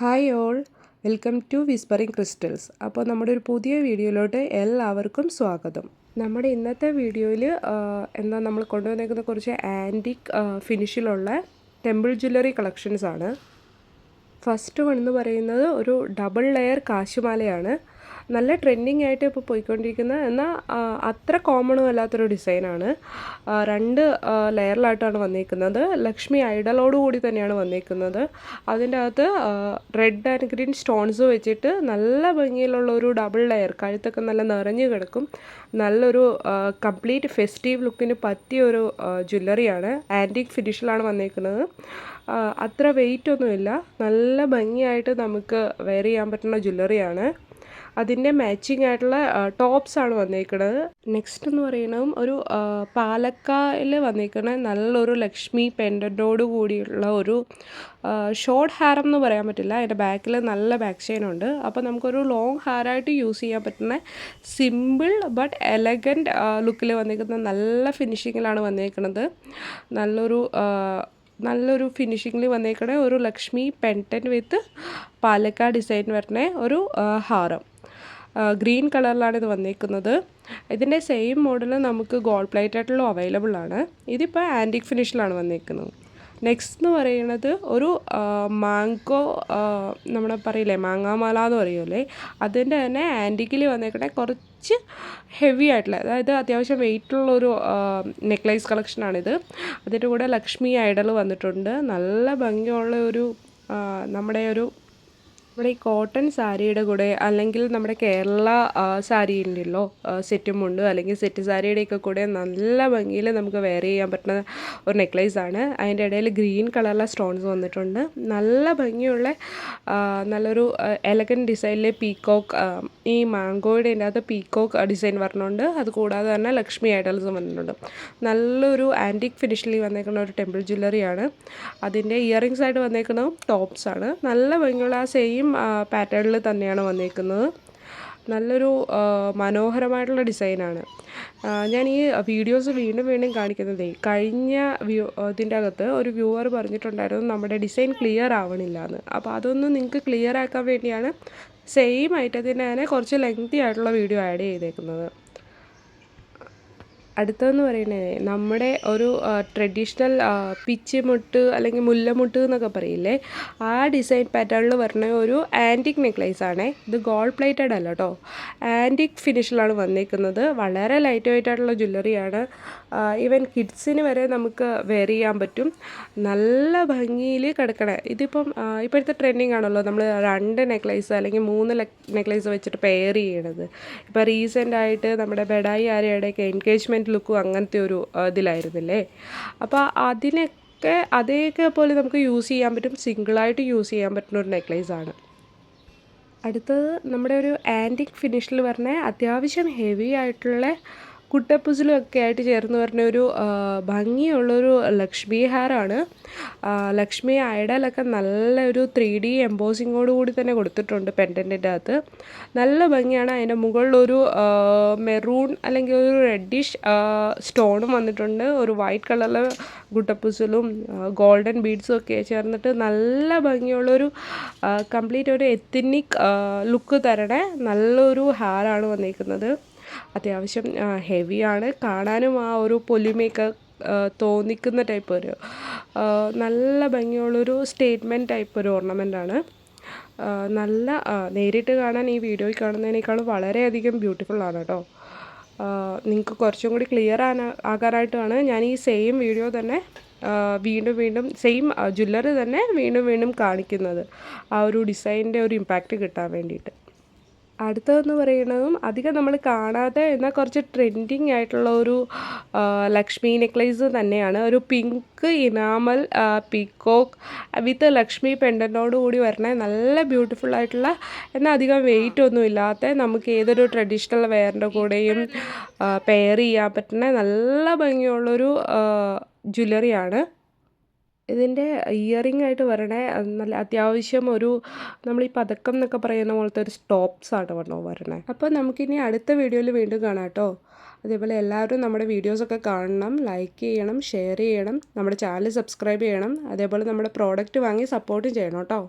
Hi all, welcome to whispering crystals. അപ്പോൾ നമ്മുടെ ഒരു പുതിയ വീഡിയോയിലോട്ട് എല്ലാവർക്കും സ്വാഗതം. നമ്മുടെ ഇന്നത്തെ വീഡിയോയിൽ നമ്മൾ കൊണ്ടുവന്നേക്കുന്ന കുറച്ച് ആൻറ്റിക് ഫിനിഷിലുള്ള ടെമ്പിൾ ജ്വല്ലറി കളക്ഷൻസ് ആണ്. ഫസ്റ്റ് വൺ എന്ന് പറയുന്നത് ഒരു ഡബിൾ ലെയർ കാശുമാലയാണ്. നല്ല ട്രെൻഡിങ് ആയിട്ട് ഇപ്പോൾ പോയിക്കൊണ്ടിരിക്കുന്ന എന്നാൽ അത്ര കോമണും അല്ലാത്തൊരു ഡിസൈനാണ്. രണ്ട് ലെയറിലായിട്ടാണ് വന്നിരിക്കുന്നത്. ലക്ഷ്മി ഐഡലോടുകൂടി തന്നെയാണ് വന്നിരിക്കുന്നത്. അതിൻ്റെ അകത്ത് റെഡ് ആൻഡ് ഗ്രീൻ സ്റ്റോൺസ് വെച്ചിട്ട് നല്ല ഭംഗിയിലുള്ള ഒരു ഡബിൾ ലെയർ, കഴുത്തൊക്കെ നല്ല നിറഞ്ഞു കിടക്കും. നല്ലൊരു കംപ്ലീറ്റ് ഫെസ്റ്റീവ് ലുക്കിന് പറ്റിയ ഒരു ജ്വല്ലറിയാണ്. ആൻറ്റിക് ഫിനിഷിലാണ് വന്നിരിക്കുന്നത്. അത്ര വെയിറ്റ് ഒന്നുമില്ല, നല്ല ഭംഗിയായിട്ട് നമുക്ക് വെയർ ചെയ്യാൻ പറ്റുന്ന ജ്വല്ലറിയാണ്. അതിൻ്റെ മാച്ചിങ് ആയിട്ടുള്ള ടോപ്സാണ് വന്നിരിക്കുന്നത്. നെക്സ്റ്റ് എന്ന് പറയുന്നതും ഒരു പാലക്കായിൽ വന്നിരിക്കുന്ന നല്ലൊരു ലക്ഷ്മി പെൻഡൻറ്റോട് കൂടിയുള്ള ഒരു ഷോർട്ട് ഹാരം എന്ന് പറയാൻ പറ്റില്ല. അതിൻ്റെ ബാക്കിൽ നല്ല ബാക്ക് ചെയിൻ ഉണ്ട്. അപ്പോൾ നമുക്കൊരു ലോങ് ഹാരായിട്ട് യൂസ് ചെയ്യാൻ പറ്റുന്ന സിമ്പിൾ ബട്ട് എലഗൻറ്റ് ലുക്കിൽ വന്നിരിക്കുന്ന നല്ല ഫിനിഷിങ്ങിലാണ് വന്നിരിക്കുന്നത്. നല്ലൊരു ഫിനിഷിങ്ങിൽ വന്നേക്കണ ഒരു ലക്ഷ്മി പെൻഡൻറ്റ് വിത്ത് പാലക്കാട് ഡിസൈൻ വരുന്ന ഒരു ഹാരം. ഗ്രീൻ കളറിലാണ് ഇത് വന്നിരിക്കുന്നത്. ഇതിൻ്റെ സെയിം മോഡൽ നമുക്ക് ഗോൾഡ് പ്ലേറ്റഡിലും അവൈലബിൾ ആണ്. ഇതിപ്പോൾ ആൻറ്റിക് ഫിനിഷിലാണ് വന്നിരിക്കുന്നത്. നെക്സ്റ്റ് എന്ന് പറയുന്നത് ഒരു മാംഗോ, നമ്മൾ പറയില്ലേ മാങ്ങാമാല എന്ന് പറയുമല്ലേ, അതിൻ്റെ തന്നെ ആൻറ്റിക്കിൽ വന്നേക്കണേ കുറച്ച് ഹെവി ആയിട്ടുള്ള, അതായത് അത്യാവശ്യം വെയിറ്റുള്ളൊരു നെക്ലേസ് കളക്ഷനാണിത്. അതിൻ്റെ കൂടെ ലക്ഷ്മി ഐഡൽ വന്നിട്ടുണ്ട്. നല്ല ഭംഗിയുള്ള ഒരു നമ്മുടെ ഈ കോട്ടൺ സാരിയുടെ കൂടെ അല്ലെങ്കിൽ നമ്മുടെ കേരള സാരി ഉണ്ടല്ലോ, സെറ്റുമുണ്ട് അല്ലെങ്കിൽ സെറ്റ് സാരിയുടെയൊക്കെ കൂടെ നല്ല ഭംഗിയിൽ നമുക്ക് വെയർ ചെയ്യാൻ പറ്റുന്ന ഒരു നെക്ലേസാണ്. അതിൻ്റെ ഇടയിൽ ഗ്രീൻ കളറിലെ സ്റ്റോൺസ് വന്നിട്ടുണ്ട്. നല്ല ഭംഗിയുള്ള നല്ലൊരു എലഗൻറ്റ് ഡിസൈനിൽ പീക്കോക്ക്, ഈ മാംഗോയുടെ അകത്ത് പീക്കോക്ക് ഡിസൈൻ വരുന്നുണ്ട്. അതുകൂടാതെ തന്നെ ലക്ഷ്മി ഐഡൽസും വന്നിട്ടുണ്ട്. നല്ലൊരു ആൻറ്റിക് ഫിനിഷിൽ വന്നേക്കുന്ന ഒരു ടെമ്പിൾ ജ്വല്ലറിയാണ്. അതിൻ്റെ ഇയറിങ്സ് ആയിട്ട് വന്നേക്കുന്നതും ടോപ്സാണ്. നല്ല ഭംഗിയുള്ള ആ സെയിം പാറ്റേണിൽ തന്നെയാണ് വന്നിരിക്കുന്നത്. നല്ലൊരു മനോഹരമായിട്ടുള്ള ഡിസൈനാണ്. ഞാൻ ഈ വീഡിയോസ് വീണ്ടും കാണിക്കുന്നതേ, കഴിഞ്ഞ ഇതിൻ്റെ അകത്ത് ഒരു വ്യൂവർ പറഞ്ഞിട്ടുണ്ടായിരുന്നു നമ്മുടെ ഡിസൈൻ ക്ലിയർ ആവണില്ല എന്ന്. അപ്പോൾ അതൊന്ന് നിങ്ങൾക്ക് ക്ലിയർ ആക്കാൻ വേണ്ടിയാണ് സെയിം ഐറ്റത്തിൻ്റെ തന്നെ കുറച്ച് ലെങ്തി ആയിട്ടുള്ള വീഡിയോ ആഡ് ചെയ്തേക്കുന്നത്. അടുത്തതെന്ന് പറയുന്നത് നമ്മുടെ ഒരു ട്രഡീഷണൽ പിച്ചിമുട്ട് അല്ലെങ്കിൽ മുല്ലമുട്ട് എന്നൊക്കെ പറയില്ലേ, ആ ഡിസൈൻ പാറ്റേണിൽ വരുന്ന ഒരു ആൻറ്റിക് നെക്ലേസ് ആണ്. ഇത് ഗോൾഡ് പ്ലേറ്റഡ് അല്ല കേട്ടോ, ആൻറ്റിക് ഫിനിഷിലാണ് വന്നിരിക്കുന്നത്. വളരെ ലൈറ്റ് വെയിറ്റ് ആയിട്ടുള്ള ജ്വല്ലറിയാണ്. ഈവൻ കിഡ്സിന് വരെ നമുക്ക് വെയർ ചെയ്യാൻ പറ്റും. നല്ല ഭംഗിയിൽ കിടക്കണേ. ഇതിപ്പം ഇപ്പോഴത്തെ ട്രെൻഡിങ് ആണല്ലോ നമ്മൾ 2 നെക്ലേസ് അല്ലെങ്കിൽ 3 നെക്ലേസ് വെച്ചിട്ട് പെയർ ചെയ്യണത്. ഇപ്പോൾ റീസെൻ്റ് ആയിട്ട് നമ്മുടെ ബെഡായി ആരെയുടെയൊക്കെ എൻഗേജ്മെൻറ്റ് ലുക്കും അങ്ങനത്തെ ഒരു ഇതിലായിരുന്നില്ലേ. അപ്പോൾ അതേക്കെ പോലെ നമുക്ക് യൂസ് ചെയ്യാൻ പറ്റും, സിംഗിളായിട്ട് യൂസ് ചെയ്യാൻ പറ്റുന്ന ഒരു നെക്ലേസാണ്. അടുത്തത് നമ്മുടെ ഒരു ആൻറ്റിക് ഫിനിഷിൽ വരുന്ന അത്യാവശ്യം ഹെവി ആയിട്ടുള്ള കുട്ടപ്പുസിലും ഒക്കെ ആയിട്ട് ചേർന്ന് വരുന്ന ഒരു ഭംഗിയുള്ളൊരു ലക്ഷ്മി ഹാരമാണ്. ലക്ഷ്മി ഐഡലൊക്കെ നല്ലൊരു 3D എംബോസിങ്ങോട് കൂടി തന്നെ കൊടുത്തിട്ടുണ്ട് പെൻഡൻറ്റിൻ്റെ അകത്ത്. നല്ല ഭംഗിയാണ്. അതിൻ്റെ മുകളിലൊരു മെറൂൺ അല്ലെങ്കിൽ ഒരു റെഡിഷ് സ്റ്റോണും വന്നിട്ടുണ്ട്. ഒരു വൈറ്റ് കളറിൽ കുട്ടപ്പുസിലും ഗോൾഡൻ ബീഡ്സും ഒക്കെ ചേർന്നിട്ട് നല്ല ഭംഗിയുള്ളൊരു കംപ്ലീറ്റ് ഒരു എത്നിക് ലുക്ക് തരണേ നല്ലൊരു ഹാരാണ് വന്നിരിക്കുന്നത്. അത്യാവശ്യം ഹെവിയാണ്, കാണാനും ആ ഒരു പൊലിമയൊക്കെ തോന്നിക്കുന്ന ടൈപ്പ് ഒരു നല്ല ഭംഗിയുള്ളൊരു സ്റ്റേറ്റ്മെൻറ്റ് ടൈപ്പ് ഒരു ഓർണമെൻ്റാണ്. നല്ല നേരിട്ട് കാണാൻ ഈ വീഡിയോയിൽ കാണുന്നതിനേക്കാളും വളരെയധികം ബ്യൂട്ടിഫുള്ളാണ് കേട്ടോ. നിങ്ങൾക്ക് കുറച്ചും കൂടി ക്ലിയർ ആകാനായിട്ടാണ് ഞാൻ ഈ സെയിം വീഡിയോ തന്നെ വീണ്ടും സെയിം ജ്വല്ലറി തന്നെ വീണ്ടും കാണിക്കുന്നത്, ആ ഒരു ഡിസൈനിൻ്റെ ഒരു ഇമ്പാക്റ്റ് കിട്ടാൻ വേണ്ടിയിട്ട്. അടുത്തതെന്ന് പറയുന്നതും അധികം നമ്മൾ കാണാതെ എന്നാൽ കുറച്ച് ട്രെൻഡിങ് ആയിട്ടുള്ള ഒരു ലക്ഷ്മി നെക്ലേസ് തന്നെയാണ്. ഒരു പിങ്ക് ഇനാമൽ പീക്കോക്ക് വിത്ത് ലക്ഷ്മി പെൻഡൻറ്റോട് കൂടി വരണ നല്ല ബ്യൂട്ടിഫുൾ ആയിട്ടുള്ള എന്നാൽ അധികം വെയിറ്റ് ഒന്നും ഇല്ലാത്ത, നമുക്ക് ഏതൊരു ട്രഡീഷണൽ വെയറിൻ്റെ കൂടെയും പെയർ ചെയ്യാൻ പറ്റുന്ന നല്ല ഭംഗിയുള്ളൊരു ജ്വല്ലറിയാണ്. ഇതിൻ്റെ ഇയറിംഗ് ആയിട്ട് വരണേ നല്ല അത്യാവശ്യം ഒരു നമ്മൾ ഈ പതക്കം എന്നൊക്കെ പറയുന്ന പോലത്തെ ഒരു ടോപ്സാണ് വരണേ. അപ്പോൾ നമുക്കിനി അടുത്ത വീഡിയോയിൽ വീണ്ടും കാണാം കേട്ടോ. അതേപോലെ എല്ലാവരും നമ്മുടെ വീഡിയോസൊക്കെ കാണണം, ലൈക്ക് ചെയ്യണം, ഷെയർ ചെയ്യണം, നമ്മുടെ ചാനൽ സബ്സ്ക്രൈബ് ചെയ്യണം. അതേപോലെ നമ്മുടെ പ്രോഡക്റ്റ് വാങ്ങി സപ്പോർട്ടും ചെയ്യണം കേട്ടോ.